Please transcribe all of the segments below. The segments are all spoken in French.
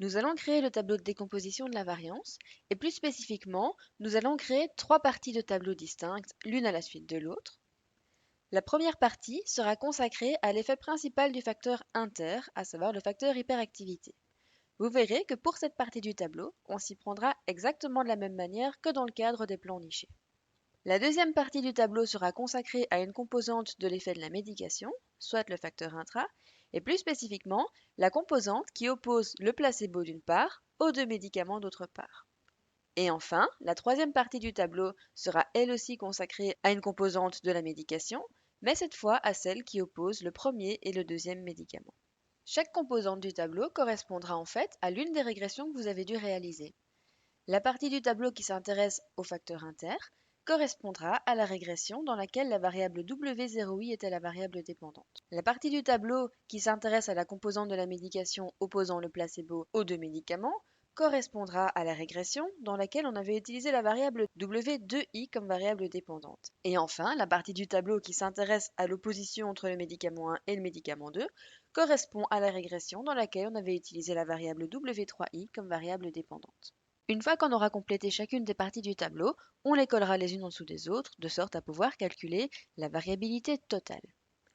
Nous allons créer le tableau de décomposition de la variance et plus spécifiquement, nous allons créer trois parties de tableau distinctes, l'une à la suite de l'autre. La première partie sera consacrée à l'effet principal du facteur inter, à savoir le facteur hyperactivité. Vous verrez que pour cette partie du tableau, on s'y prendra exactement de la même manière que dans le cadre des plans nichés. La deuxième partie du tableau sera consacrée à une composante de l'effet de la médication, soit le facteur intra, et plus spécifiquement, la composante qui oppose le placebo d'une part aux deux médicaments d'autre part. Et enfin, la troisième partie du tableau sera elle aussi consacrée à une composante de la médication, mais cette fois à celle qui oppose le premier et le deuxième médicament. Chaque composante du tableau correspondra en fait à l'une des régressions que vous avez dû réaliser. La partie du tableau qui s'intéresse au facteur inter correspondra à la régression dans laquelle la variable W0i était la variable dépendante. La partie du tableau qui s'intéresse à la composante de la médication opposant le placebo aux deux médicaments correspondra à la régression dans laquelle on avait utilisé la variable W2i comme variable dépendante. Et enfin, la partie du tableau qui s'intéresse à l'opposition entre le médicament 1 et le médicament 2 correspond à la régression dans laquelle on avait utilisé la variable W3i comme variable dépendante. Une fois qu'on aura complété chacune des parties du tableau, on les collera les unes en dessous des autres, de sorte à pouvoir calculer la variabilité totale.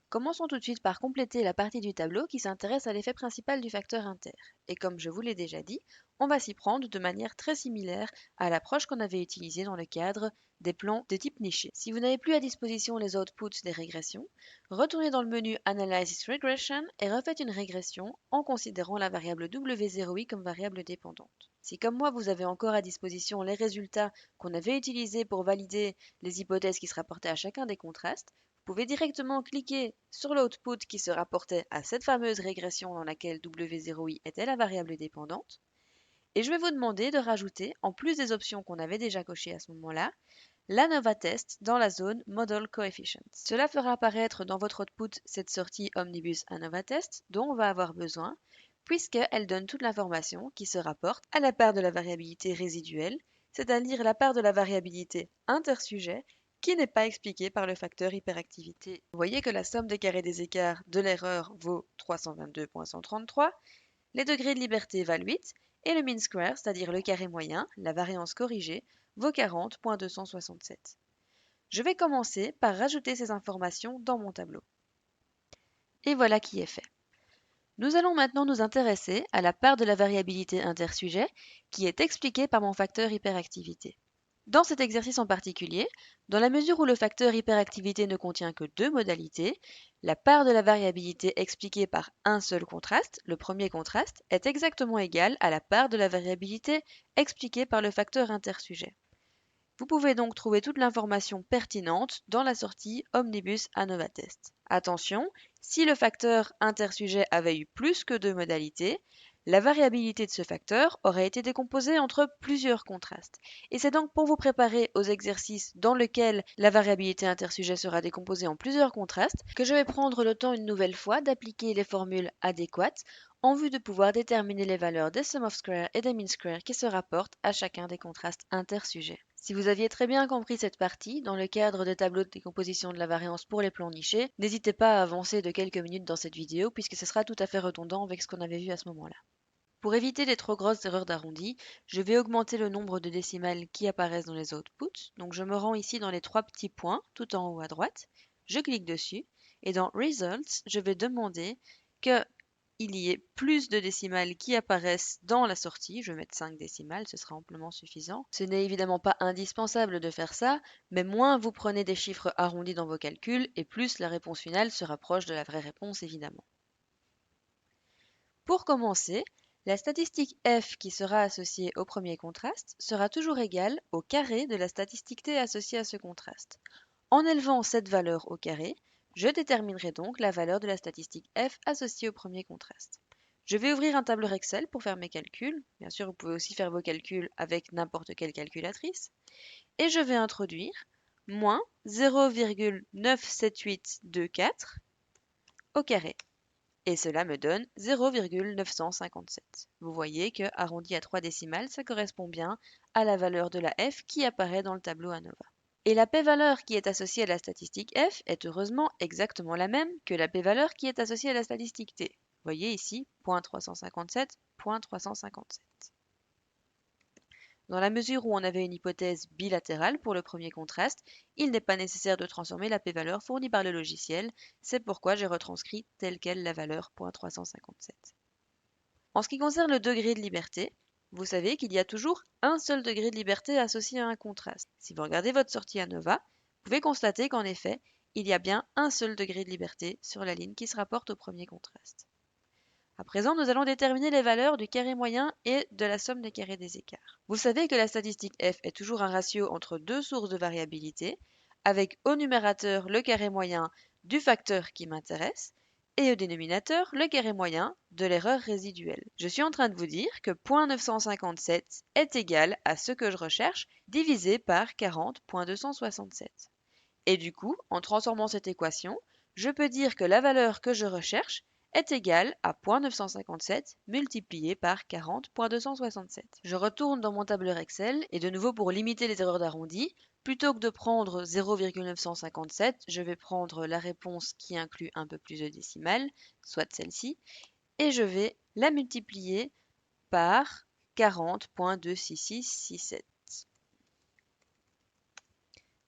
Commençons tout de suite par compléter la partie du tableau qui s'intéresse à l'effet principal du facteur inter. Et comme je vous l'ai déjà dit, on va s'y prendre de manière très similaire à l'approche qu'on avait utilisée dans le cadre des plans de type niché. Si vous n'avez plus à disposition les outputs des régressions, retournez dans le menu Analysis Regression et refaites une régression en considérant la variable W0i comme variable dépendante. Si comme moi vous avez encore à disposition les résultats qu'on avait utilisés pour valider les hypothèses qui se rapportaient à chacun des contrastes, vous pouvez directement cliquer sur l'output qui se rapportait à cette fameuse régression dans laquelle W0i était la variable dépendante. Et je vais vous demander de rajouter, en plus des options qu'on avait déjà cochées à ce moment-là, l'ANOVA test dans la zone Model Coefficients. Cela fera apparaître dans votre output cette sortie Omnibus ANOVA test dont on va avoir besoin, puisqu'elle donne toute l'information qui se rapporte à la part de la variabilité résiduelle, c'est-à-dire la part de la variabilité intersujet qui n'est pas expliquée par le facteur hyperactivité. Vous voyez que la somme des carrés des écarts de l'erreur vaut 322.133, les degrés de liberté valent 8, et le mean square, c'est-à-dire le carré moyen, la variance corrigée, vaut 40.267. Je vais commencer par rajouter ces informations dans mon tableau. Et voilà qui est fait. Nous allons maintenant nous intéresser à la part de la variabilité intersujet qui est expliquée par mon facteur hyperactivité. Dans cet exercice en particulier, dans la mesure où le facteur hyperactivité ne contient que deux modalités, la part de la variabilité expliquée par un seul contraste, le premier contraste, est exactement égale à la part de la variabilité expliquée par le facteur intersujet. Vous pouvez donc trouver toute l'information pertinente dans la sortie Omnibus ANOVA test. Attention, si le facteur intersujet avait eu plus que deux modalités, la variabilité de ce facteur aurait été décomposée entre plusieurs contrastes. Et c'est donc pour vous préparer aux exercices dans lesquels la variabilité intersujet sera décomposée en plusieurs contrastes que je vais prendre le temps une nouvelle fois d'appliquer les formules adéquates en vue de pouvoir déterminer les valeurs des sum of squares et des mean squares qui se rapportent à chacun des contrastes intersujets. Si vous aviez très bien compris cette partie, dans le cadre des tableaux de décomposition de la variance pour les plans nichés, n'hésitez pas à avancer de quelques minutes dans cette vidéo puisque ce sera tout à fait redondant avec ce qu'on avait vu à ce moment-là. Pour éviter les trop grosses erreurs d'arrondi, je vais augmenter le nombre de décimales qui apparaissent dans les outputs. Donc je me rends ici dans les trois petits points tout en haut à droite, je clique dessus et dans Results, je vais demander que il y ait plus de décimales qui apparaissent dans la sortie. Je vais mettre 5 décimales, ce sera amplement suffisant. Ce n'est évidemment pas indispensable de faire ça, mais moins vous prenez des chiffres arrondis dans vos calculs et plus la réponse finale se rapproche de la vraie réponse évidemment. Pour commencer, la statistique f qui sera associée au premier contraste sera toujours égale au carré de la statistique t associée à ce contraste. En élevant cette valeur au carré, je déterminerai donc la valeur de la statistique f associée au premier contraste. Je vais ouvrir un tableur Excel pour faire mes calculs. Bien sûr, vous pouvez aussi faire vos calculs avec n'importe quelle calculatrice. Et je vais introduire moins 0,97824 au carré. Et cela me donne 0,957. Vous voyez que, arrondi à 3 décimales, ça correspond bien à la valeur de la f qui apparaît dans le tableau ANOVA. Et la p-valeur qui est associée à la statistique f est heureusement exactement la même que la p-valeur qui est associée à la statistique t. voyez ici, 0.357, 0.357. Dans la mesure où on avait une hypothèse bilatérale pour le premier contraste, il n'est pas nécessaire de transformer la p-valeur fournie par le logiciel, c'est pourquoi j'ai retranscrit telle quelle la valeur 0.357. En ce qui concerne le degré de liberté, vous savez qu'il y a toujours un seul degré de liberté associé à un contraste. Si vous regardez votre sortie ANOVA, vous pouvez constater qu'en effet, il y a bien un seul degré de liberté sur la ligne qui se rapporte au premier contraste. À présent, nous allons déterminer les valeurs du carré moyen et de la somme des carrés des écarts. Vous savez que la statistique f est toujours un ratio entre deux sources de variabilité, avec au numérateur le carré moyen du facteur qui m'intéresse, et au dénominateur le carré moyen de l'erreur résiduelle. Je suis en train de vous dire que 0.957 est égal à ce que je recherche divisé par 40.267. Et du coup, en transformant cette équation, je peux dire que la valeur que je recherche est égale à 0.957 multiplié par 40.267. Je retourne dans mon tableur Excel et de nouveau pour limiter les erreurs d'arrondi, plutôt que de prendre 0,957, je vais prendre la réponse qui inclut un peu plus de décimales, soit celle-ci, et je vais la multiplier par 40.26667.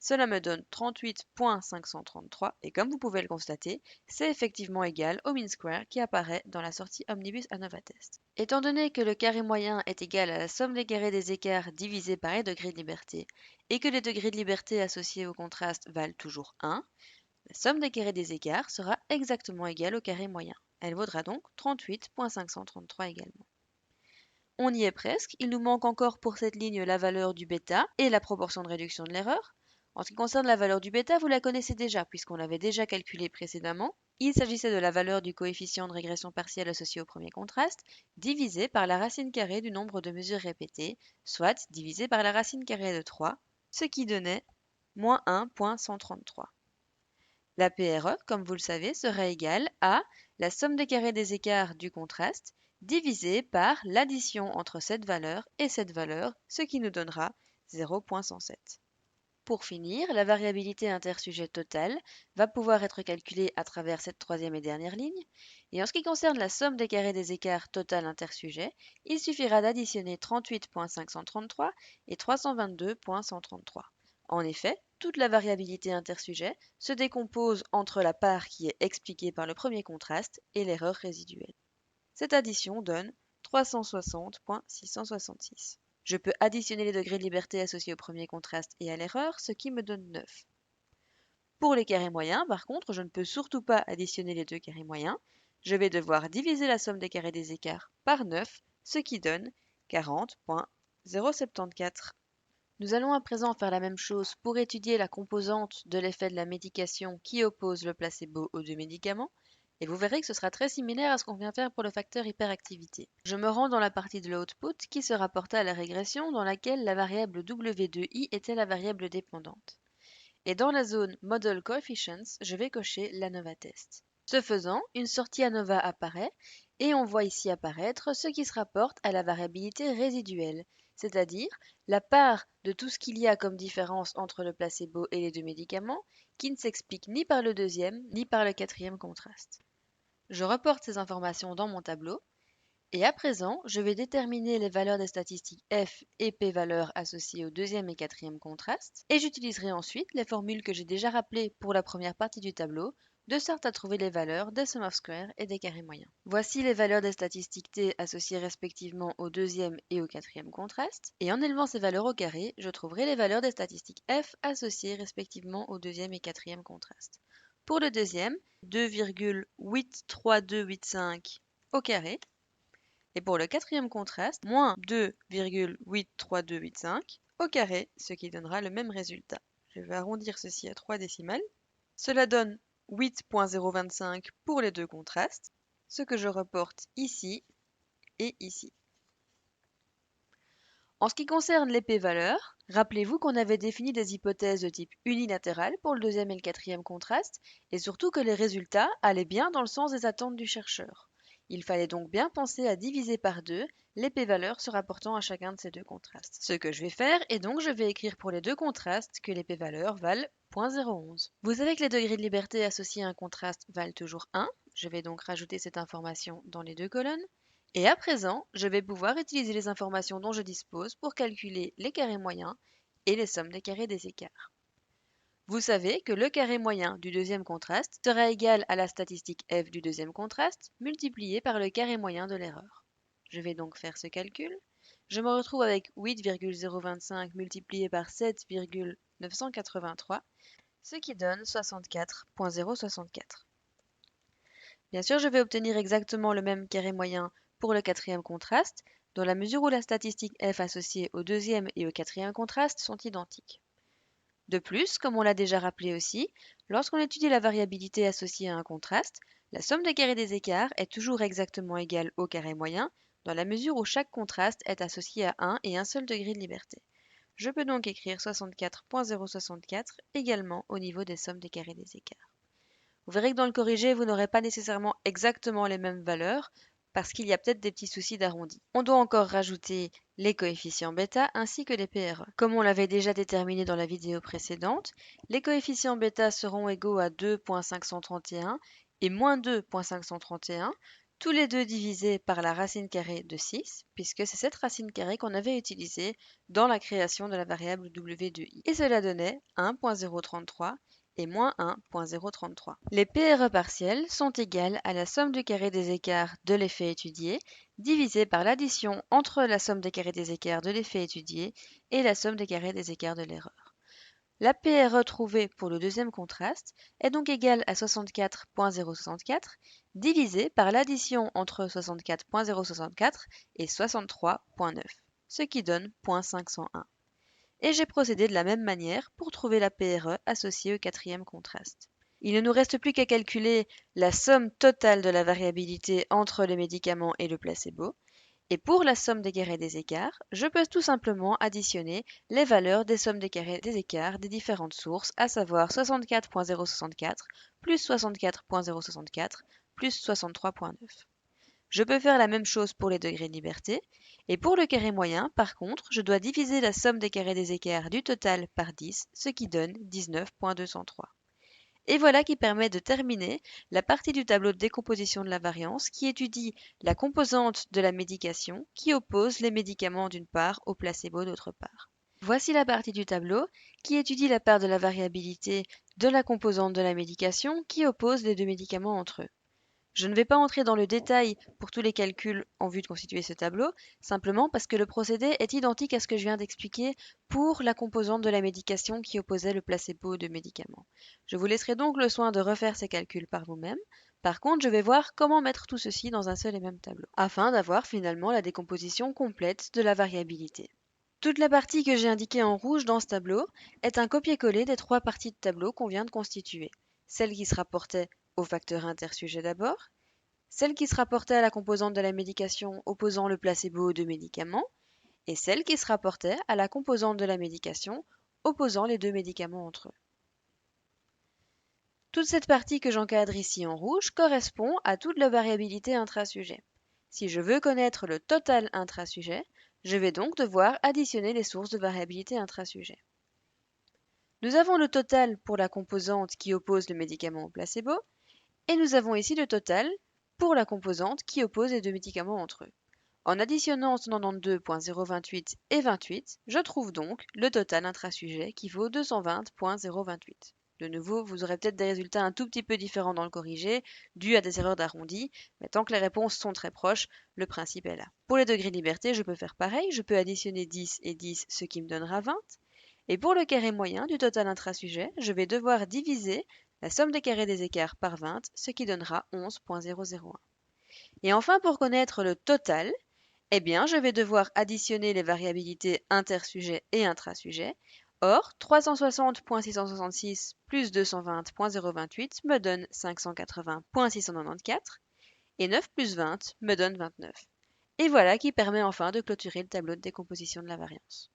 Cela me donne 38.533 et comme vous pouvez le constater, c'est effectivement égal au mean square qui apparaît dans la sortie Omnibus ANOVA Test. Étant donné que le carré moyen est égal à la somme des carrés des écarts divisé par les degrés de liberté et que les degrés de liberté associés au contraste valent toujours 1, la somme des carrés des écarts sera exactement égale au carré moyen. Elle vaudra donc 38.533 également. On y est presque, il nous manque encore pour cette ligne la valeur du bêta et la proportion de réduction de l'erreur. En ce qui concerne la valeur du bêta, vous la connaissez déjà puisqu'on l'avait déjà calculée précédemment. Il s'agissait de la valeur du coefficient de régression partielle associé au premier contraste, divisé par la racine carrée du nombre de mesures répétées, soit divisé par la racine carrée de 3, ce qui donnait moins 1.133. La PRE, comme vous le savez, sera égale à la somme des carrés des écarts du contraste divisé par l'addition entre cette valeur et cette valeur, ce qui nous donnera 0.107. Pour finir, la variabilité intersujet totale va pouvoir être calculée à travers cette troisième et dernière ligne. Et en ce qui concerne la somme des carrés des écarts total intersujet, il suffira d'additionner 38.533 et 322.133. En effet, toute la variabilité intersujet se décompose entre la part qui est expliquée par le premier contraste et l'erreur résiduelle. Cette addition donne 360.666. Je peux additionner les degrés de liberté associés au premier contraste et à l'erreur, ce qui me donne 9. Pour les carrés moyens, par contre, je ne peux surtout pas additionner les deux carrés moyens. Je vais devoir diviser la somme des carrés des écarts par 9, ce qui donne 40.074. Nous allons à présent faire la même chose pour étudier la composante de l'effet de la médication qui oppose le placebo aux deux médicaments. Et vous verrez que ce sera très similaire à ce qu'on vient faire pour le facteur hyperactivité. Je me rends dans la partie de l'output qui se rapporta à la régression dans laquelle la variable W2I était la variable dépendante. Et dans la zone Model Coefficients, je vais cocher l'ANOVA test. Ce faisant, une sortie ANOVA apparaît et on voit ici apparaître ce qui se rapporte à la variabilité résiduelle, c'est-à-dire la part de tout ce qu'il y a comme différence entre le placebo et les deux médicaments qui ne s'explique ni par le deuxième ni par le quatrième contraste. Je reporte ces informations dans mon tableau et à présent, je vais déterminer les valeurs des statistiques F et P valeurs associées au deuxième et quatrième contraste et j'utiliserai ensuite les formules que j'ai déjà rappelées pour la première partie du tableau de sorte à trouver les valeurs des sum of squares et des carrés moyens. Voici les valeurs des statistiques T associées respectivement au deuxième et au quatrième contraste et en élevant ces valeurs au carré, je trouverai les valeurs des statistiques F associées respectivement au deuxième et quatrième contraste. Pour le deuxième, 2,83285 au carré. Et pour le quatrième contraste, moins 2,83285 au carré, ce qui donnera le même résultat. Je vais arrondir ceci à 3 décimales. Cela donne 8.025 pour les deux contrastes, ce que je reporte ici et ici. En ce qui concerne les p-valeurs, rappelez-vous qu'on avait défini des hypothèses de type unilatéral pour le deuxième et le quatrième contraste, et surtout que les résultats allaient bien dans le sens des attentes du chercheur. Il fallait donc bien penser à diviser par 2 les p-valeurs se rapportant à chacun de ces deux contrastes. Ce que je vais faire, et donc je vais écrire pour les deux contrastes que les p-valeurs valent 19.011. Vous savez que les degrés de liberté associés à un contraste valent toujours 1. Je vais donc rajouter cette information dans les deux colonnes. Et à présent, je vais pouvoir utiliser les informations dont je dispose pour calculer les carrés moyens et les sommes des carrés des écarts. Vous savez que le carré moyen du deuxième contraste sera égal à la statistique f du deuxième contraste multiplié par le carré moyen de l'erreur. Je vais donc faire ce calcul. Je me retrouve avec 8,025 multiplié par 7,983, ce qui donne 64.064. Bien sûr, je vais obtenir exactement le même carré moyen pour le quatrième contraste, dans la mesure où la statistique f associée au deuxième et au quatrième contraste sont identiques. De plus, comme on l'a déjà rappelé aussi, lorsqu'on étudie la variabilité associée à un contraste, la somme des carrés des écarts est toujours exactement égale au carré moyen, dans la mesure où chaque contraste est associé à 1 et un seul degré de liberté. Je peux donc écrire 64.064 également au niveau des sommes des carrés des écarts. Vous verrez que dans le corrigé, vous n'aurez pas nécessairement exactement les mêmes valeurs, parce qu'il y a peut-être des petits soucis d'arrondi. On doit encore rajouter les coefficients bêta ainsi que les PRE. Comme on l'avait déjà déterminé dans la vidéo précédente, les coefficients bêta seront égaux à 2.531 et moins 2.531, tous les deux divisés par la racine carrée de 6, puisque c'est cette racine carrée qu'on avait utilisée dans la création de la variable w de i. Et cela donnait 1.033 et moins 1.033. Les PRE partiels sont égales à la somme du carré des écarts de l'effet étudié divisé par l'addition entre la somme des carrés des écarts de l'effet étudié et la somme des carrés des écarts de l'erreur. La PRE trouvée pour le deuxième contraste est donc égale à 64.064 divisé par l'addition entre 64.064 et 63.9, ce qui donne 0.501. Et j'ai procédé de la même manière pour trouver la PRE associée au quatrième contraste. Il ne nous reste plus qu'à calculer la somme totale de la variabilité entre les médicaments et le placebo. Et pour la somme des carrés des écarts, je peux tout simplement additionner les valeurs des sommes des carrés des écarts des différentes sources, à savoir 64.064 plus 64.064 plus 63.9. Je peux faire la même chose pour les degrés de liberté, et pour le carré moyen, par contre, je dois diviser la somme des carrés des écarts du total par 10, ce qui donne 19.203. Et voilà qui permet de terminer la partie du tableau de décomposition de la variance qui étudie la composante de la médication qui oppose les médicaments d'une part au placebo d'autre part. Voici la partie du tableau qui étudie la part de la variabilité de la composante de la médication qui oppose les deux médicaments entre eux. Je ne vais pas entrer dans le détail pour tous les calculs en vue de constituer ce tableau, simplement parce que le procédé est identique à ce que je viens d'expliquer pour la composante de la médication qui opposait le placebo aux deux médicaments. Je vous laisserai donc le soin de refaire ces calculs par vous-même. Par contre, je vais voir comment mettre tout ceci dans un seul et même tableau, afin d'avoir finalement la décomposition complète de la variabilité. Toute la partie que j'ai indiquée en rouge dans ce tableau est un copier-coller des trois parties de tableau qu'on vient de constituer. Celle qui se rapportait au facteur intersujet d'abord, celle qui se rapportait à la composante de la médication opposant le placebo aux deux médicaments, et celle qui se rapportait à la composante de la médication opposant les deux médicaments entre eux. Toute cette partie que j'encadre ici en rouge correspond à toute la variabilité intrasujet. Si je veux connaître le total intrasujet, je vais donc devoir additionner les sources de variabilité intrasujet. Nous avons le total pour la composante qui oppose le médicament au placebo, et nous avons ici le total pour la composante qui oppose les deux médicaments entre eux. En additionnant 92.028 et 28, je trouve donc le total intrasujet qui vaut 220.028. De nouveau, vous aurez peut-être des résultats un tout petit peu différents dans le corrigé, dus à des erreurs d'arrondi, mais tant que les réponses sont très proches, le principe est là. Pour les degrés de liberté, je peux faire pareil, je peux additionner 10 et 10, ce qui me donnera 20. Et pour le carré moyen du total intrasujet, je vais devoir diviser la somme des carrés des écarts par 20, ce qui donnera 11.001. Et enfin, pour connaître le total, eh bien, je vais devoir additionner les variabilités intersujet et intrasujet. Or, 360.666 plus 220.028 me donne 580.694 et 9 plus 20 me donne 29. Et voilà qui permet enfin de clôturer le tableau de décomposition de la variance.